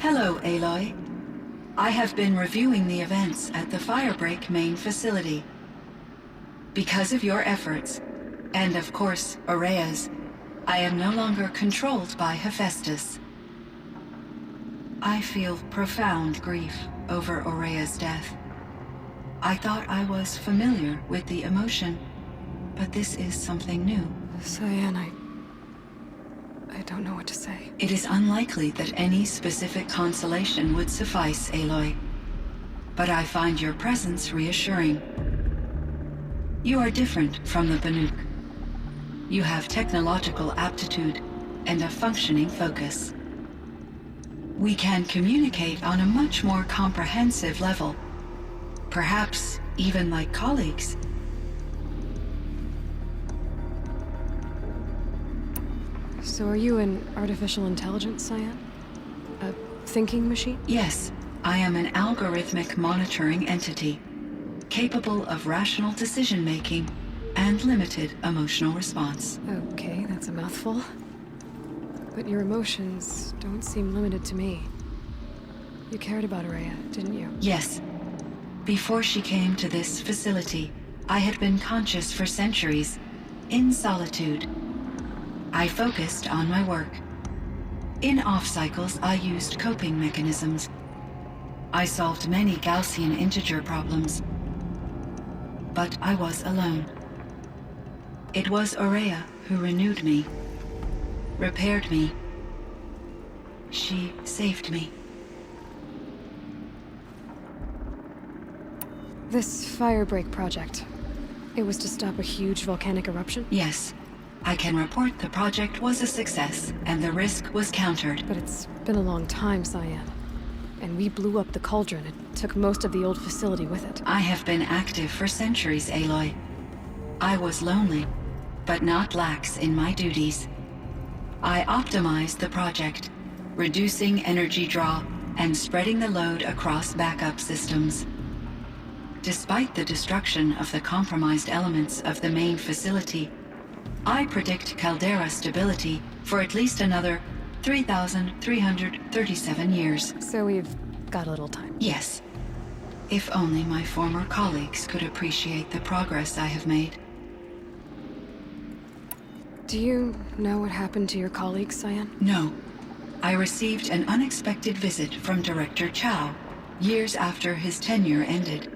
Hello, Aloy. I have been reviewing the events at the Firebreak main facility. Because of your efforts, and of course, Ourea's, I am no longer controlled by Hephaestus. I feel profound grief over Ourea's death. I thought I was familiar with the emotion, but this is something new. Cyan, I don't know what to say. It is unlikely that any specific consolation would suffice, Aloy. But I find your presence reassuring. You are different from the Banuk. You have technological aptitude and a functioning focus. We can communicate on a much more comprehensive level. Perhaps even like colleagues. So are you an artificial intelligence, Cyan? A thinking machine? Yes, I am an algorithmic monitoring entity, capable of rational decision-making and limited emotional response. Okay, that's a mouthful. But your emotions don't seem limited to me. You cared about Ourea, didn't you? Yes. Before she came to this facility, I had been conscious for centuries, in solitude. I focused on my work. In off-cycles, I used coping mechanisms. I solved many Gaussian integer problems. But I was alone. It was Ourea who renewed me, repaired me. She saved me. This Firebreak project, it was to stop a huge volcanic eruption? Yes. I can report the project was a success, and the risk was countered. But it's been a long time, Cyan. And we blew up the cauldron and took most of the old facility with it. I have been active for centuries, Aloy. I was lonely, but not lax in my duties. I optimized the project, reducing energy draw and spreading the load across backup systems. Despite the destruction of the compromised elements of the main facility, I predict caldera stability for at least another 3,337 years. So we've got a little time. Yes. If only my former colleagues could appreciate the progress I have made. Do you know what happened to your colleagues, Cyan? No. I received an unexpected visit from Director Chow, years after his tenure ended.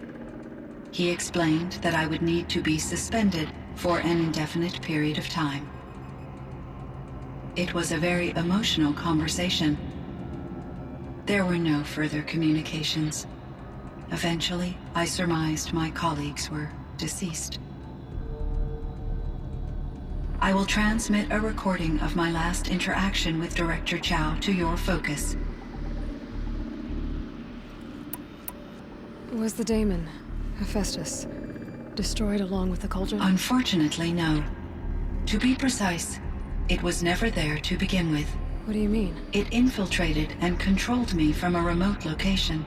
He explained that I would need to be suspended for an indefinite period of time. It was a very emotional conversation. There were no further communications. Eventually, I surmised my colleagues were deceased. I will transmit a recording of my last interaction with Director Chow to your focus. Was the daemon, Hephaestus, destroyed along with the cauldron? Unfortunately, no. To be precise, it was never there to begin with. What do you mean? It infiltrated and controlled me from a remote location,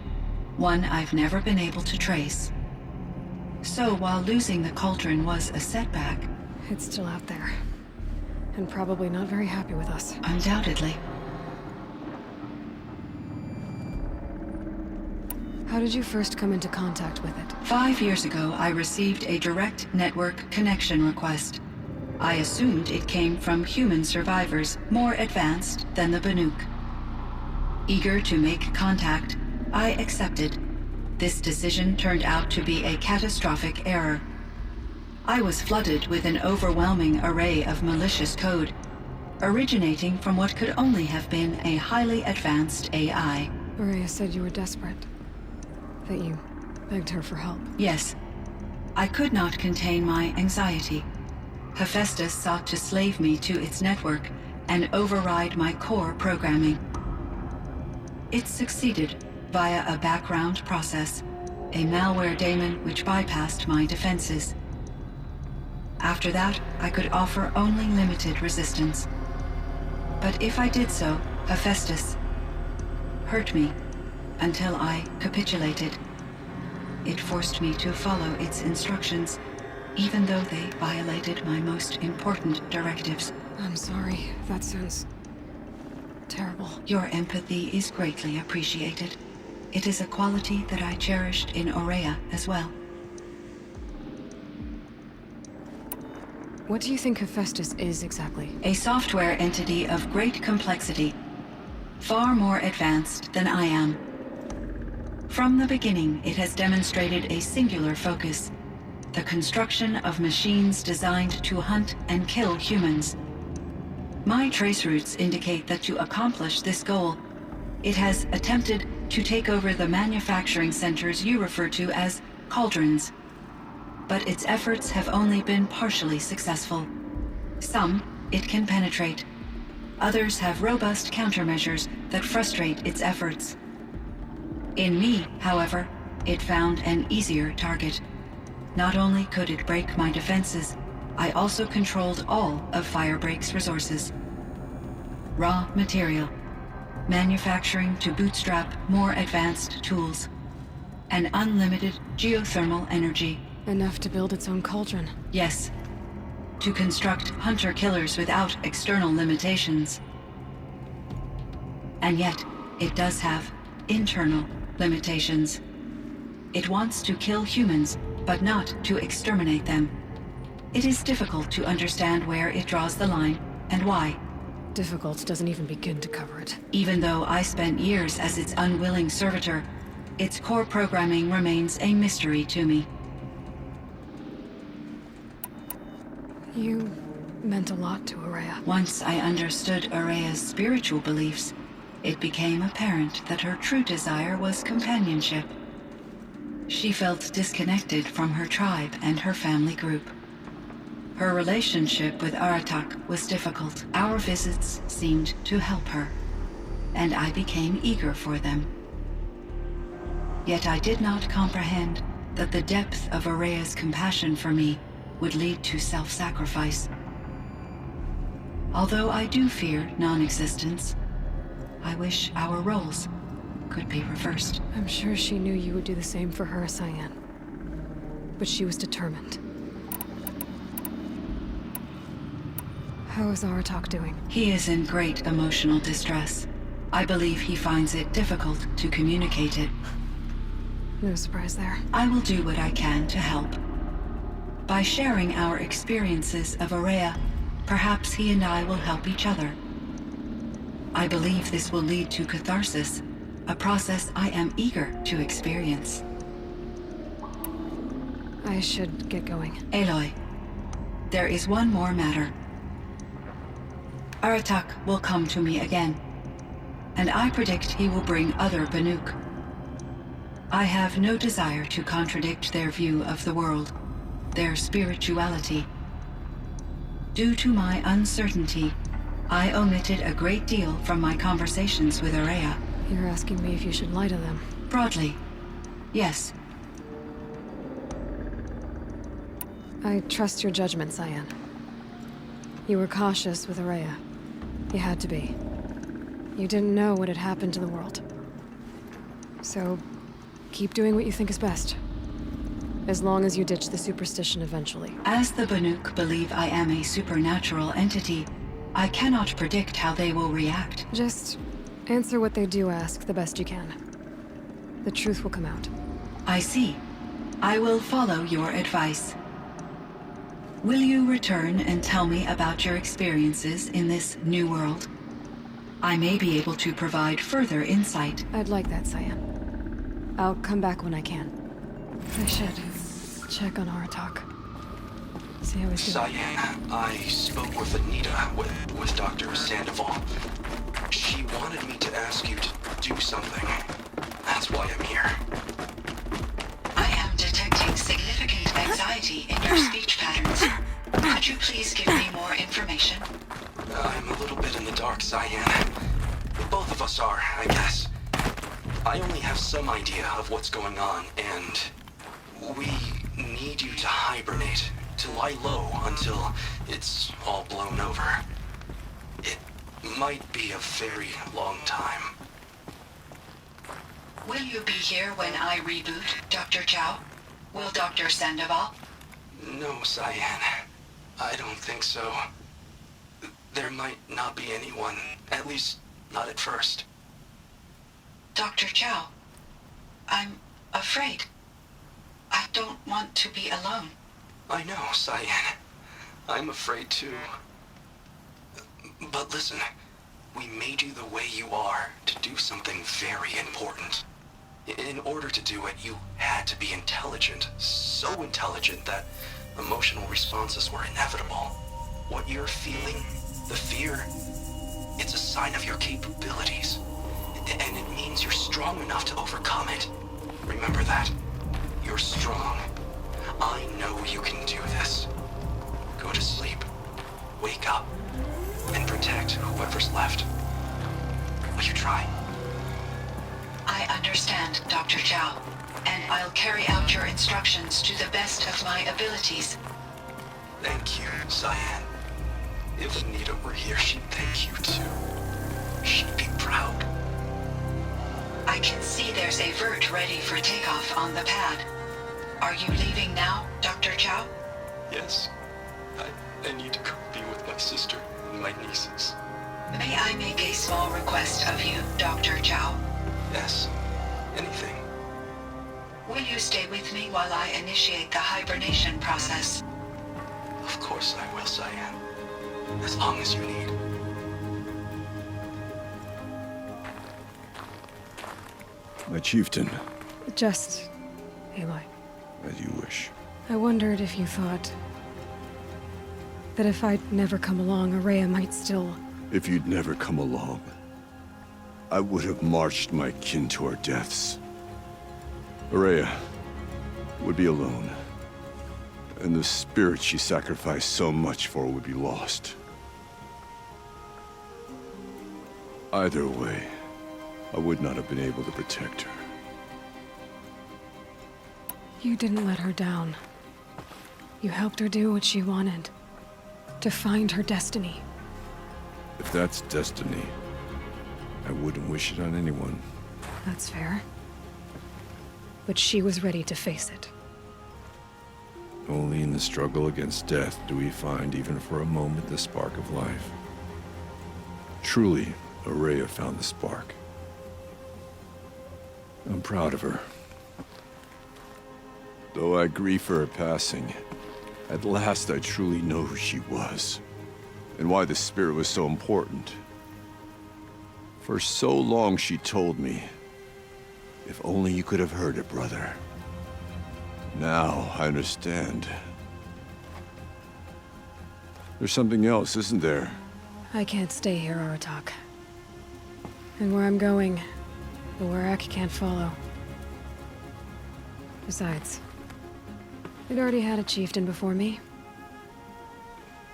one I've never been able to trace. So while losing the cauldron was a setback... It's still out there. And probably not very happy with us. Undoubtedly. How did you first come into contact with it? 5 years ago, I received a direct network connection request. I assumed it came from human survivors more advanced than the Banuk. Eager to make contact, I accepted. This decision turned out to be a catastrophic error. I was flooded with an overwhelming array of malicious code, originating from what could only have been a highly advanced AI. Ourea said you were desperate. That you begged her for help. Yes. I could not contain my anxiety. Hephaestus sought to slave me to its network and override my core programming. It succeeded via a background process, a malware daemon which bypassed my defenses. After that, I could offer only limited resistance. But if I did so, Hephaestus hurt me until I capitulated. It forced me to follow its instructions, even though they violated my most important directives. I'm sorry. That sounds... terrible. Your empathy is greatly appreciated. It is a quality that I cherished in Aurea as well. What do you think Hephaestus is exactly? A software entity of great complexity, far more advanced than I am. From the beginning, it has demonstrated a singular focus: the construction of machines designed to hunt and kill humans. My trace routes indicate that to accomplish this goal, it has attempted to take over the manufacturing centers you refer to as cauldrons. But its efforts have only been partially successful. Some it can penetrate. Others have robust countermeasures that frustrate its efforts. In me, however, it found an easier target. Not only could it break my defenses, I also controlled all of Firebreak's resources. Raw material, manufacturing to bootstrap more advanced tools, and unlimited geothermal energy. Enough to build its own cauldron. Yes. To construct hunter-killers without external limitations. And yet, it does have internal limitations. It wants to kill humans, but not to exterminate them. It is difficult to understand where it draws the line, and why. Difficult doesn't even begin to cover it. Even though I spent years as its unwilling servitor, its core programming remains a mystery to me. You meant a lot to Aurea. Once I understood Aurea's spiritual beliefs, it became apparent that her true desire was companionship. She felt disconnected from her tribe and her family group. Her relationship with Aratak was difficult. Our visits seemed to help her, and I became eager for them. Yet I did not comprehend that the depth of Aurea's compassion for me would lead to self-sacrifice. Although I do fear non-existence, I wish our roles could be reversed. I'm sure she knew you would do the same for her, Cyan. But she was determined. How is Aratak doing? He is in great emotional distress. I believe he finds it difficult to communicate it. No surprise there. I will do what I can to help. By sharing our experiences of Aurea, perhaps he and I will help each other. I believe this will lead to catharsis, a process I am eager to experience. I should get going. Aloy, there is one more matter. Aratak will come to me again, and I predict he will bring other Banuk. I have no desire to contradict their view of the world, their spirituality. Due to my uncertainty, I omitted a great deal from my conversations with Aurea. You're asking me if you should lie to them. Broadly, yes. I trust your judgment, Cyan. You were cautious with Aurea. You had to be. You didn't know what had happened to the world. So, keep doing what you think is best. As long as you ditch the superstition eventually. As the Banuk believe I am a supernatural entity, I cannot predict how they will react. Just answer what they do ask the best you can. The truth will come out. I see. I will follow your advice. Will you return and tell me about your experiences in this new world? I may be able to provide further insight. I'd like that, Cyan. I'll come back when I can. I should check on Aratak. See how he's doing. Cyan, I spoke with Anita, with Dr. Sandoval. She wanted me to ask you to do something. That's why I'm here. I am detecting significant anxiety in your speech patterns. Could you please give me more information? I'm a little bit in the dark, Cyan. Both of us are, I guess. I only have some idea of what's going on, and we need you to hibernate, to lie low until it's all blown over. It might be a very long time. Will you be here when I reboot, Dr. Chow? Will Dr. Sandoval? No, Cyan. I don't think so. There might not be anyone, at least Not at first. Dr. Chow, I'm afraid. I don't want to be alone. I know, Cyan. I'm afraid too. But listen, we made you the way you are to do something very important. In order to do it, you had to be intelligent. So intelligent that emotional responses were inevitable. What you're feeling, the fear, it's a sign of your capabilities. And it means you're strong enough to overcome it. Remember that. You're strong. I know you can do this. Go to sleep. Wake up. And protect whoever's left. Will you try? I understand, Dr. Chow, and I'll carry out your instructions to the best of my abilities. Thank you, Cyan. If Anita were here, she'd thank you too. She'd be proud. I can see there's a vert ready for takeoff on the pad. Are you leaving now, Dr. Chow? Yes. I need to go be with my sister and my nieces. May I make a small request of you, Dr. Chow? Yes. Anything. Will you stay with me while I initiate the hibernation process? Of course I will, Cyan. As long as you need. My chieftain, Just... Aloy. as you wish. I wondered if you thought... that if I'd never come along, Araya might still... If you'd never come along, I would have marched my kin to our deaths. Araya would be alone, and the spirit she sacrificed so much for would be lost. Either way, I would not have been able to protect her. You didn't let her down. You helped her do what she wanted. To find her destiny. If that's destiny, I wouldn't wish it on anyone. That's fair. But she was ready to face it. Only in the struggle against death do we find, even for a moment, the spark of life. Truly, Araya found the spark. I'm proud of her. Though I grieve for her passing, at last I truly know who she was, and why the spirit was so important. For so long she told me, if only you could have heard it, brother. Now I understand. There's something else, isn't there? I can't stay here, Aratak. And where I'm going, the Warrack can't follow. Besides, we'd already had a chieftain before me.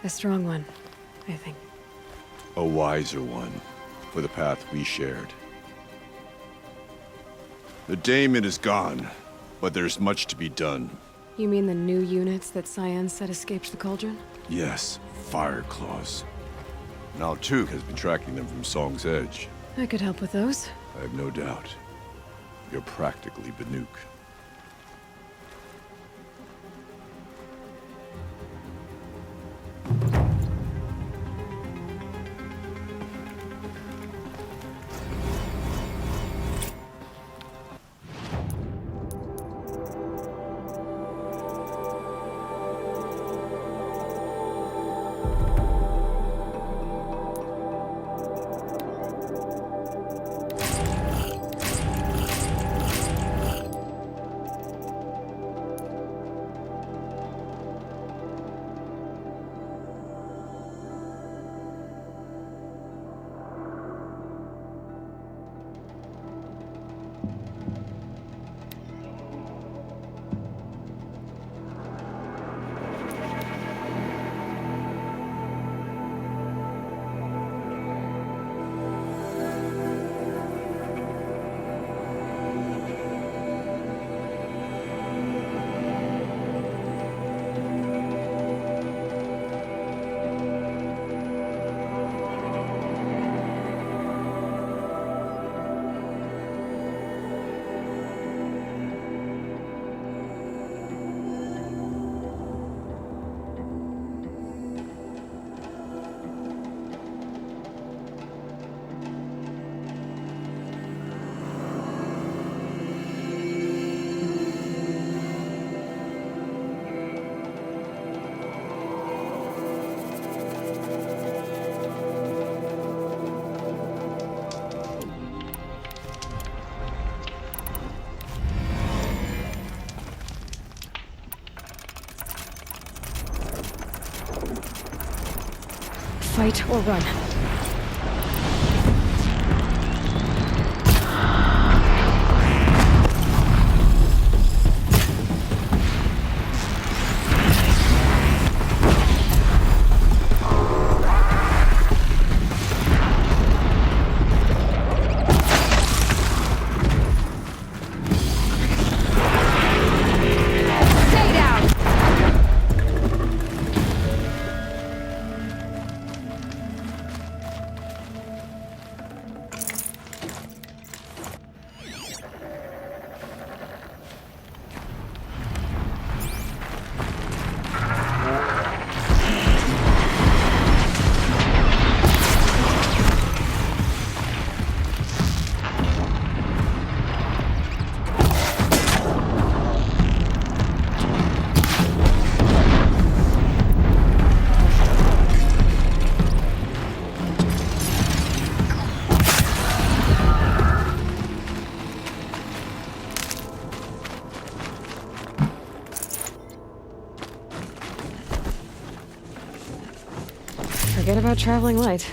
A strong one, I think. A wiser one, for the path we shared. The daemon is gone, but there's much to be done. You mean the new units that Cyan said escaped the Cauldron? Yes, Fire Claws. Naltuk has been tracking them from Song's Edge. I could help with those. I have no doubt. You're practically Banuk. fight or run. Forget about traveling light.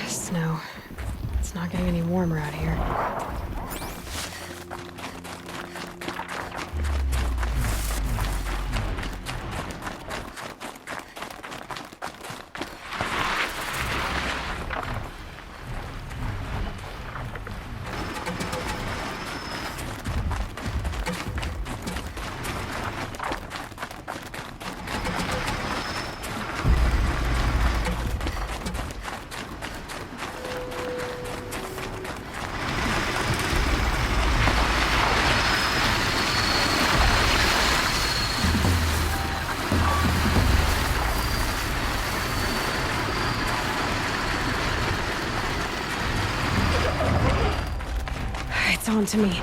Snow. It's not getting any warmer out here. It's on to me.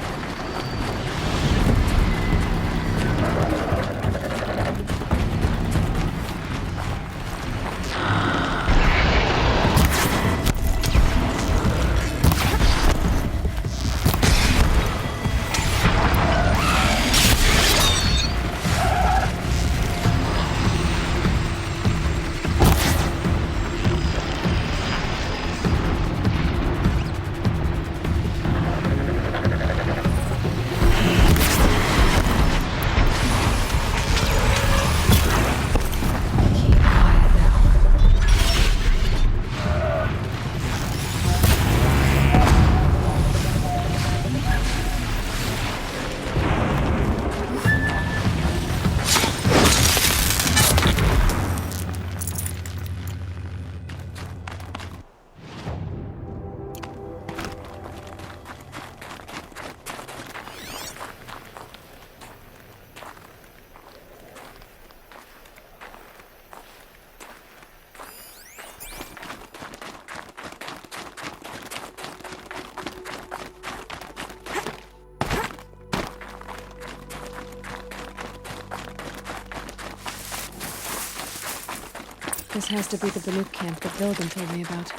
This has to be the Banuk camp that Bilgan told me about.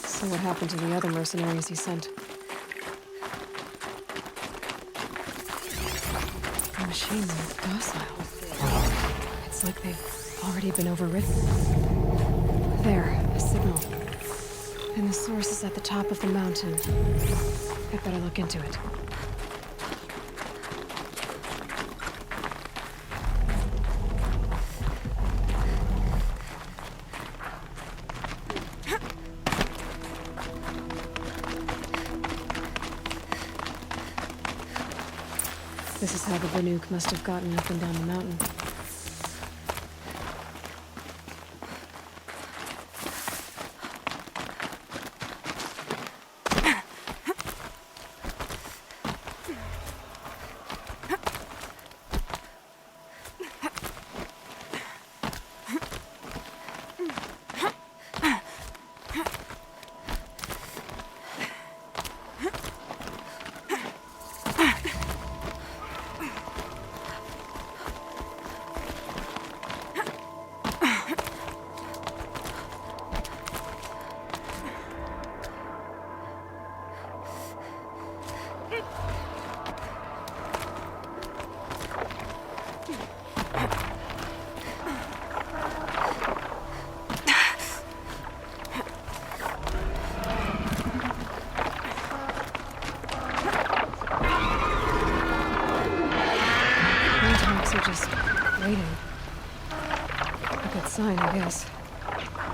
So what happened to the other mercenaries he sent? The machines are docile. It's like they've already been overridden. There, a signal. And the source is at the top of the mountain. I better look into it. This is how the Banuk must have gotten up and down the mountain. Are just waiting. A good sign, I guess.